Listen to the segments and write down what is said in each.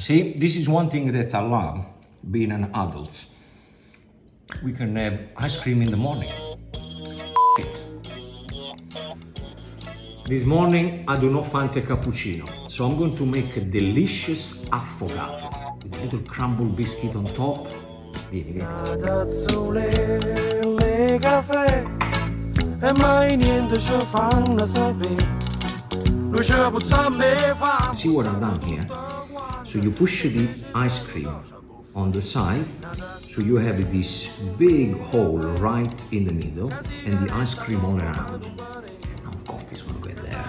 See, this is one thing that I love, being an adult. We can have ice cream in the morning. It. This morning I do not fancy a cappuccino, so I'm going to make a delicious affogato with a little crumble biscuit on top. Vieni, vieni. See what I've done here? So you push the ice cream on the side, so you have this big hole right in the middle and the ice cream all around. Now coffee's gonna get there.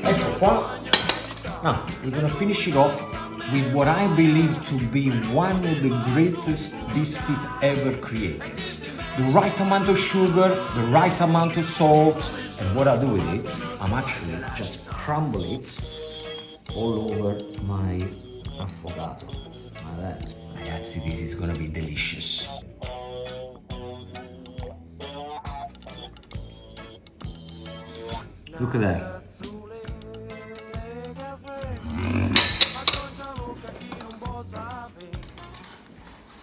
Ecco qua. Now, we're gonna finish it off with what I believe to be one of the greatest biscuits ever created. The right amount of sugar, the right amount of salt, and what I do with it, I'm actually just crumble it all over my affogato. Like that. Ragazzi, this is gonna be delicious. Look at that.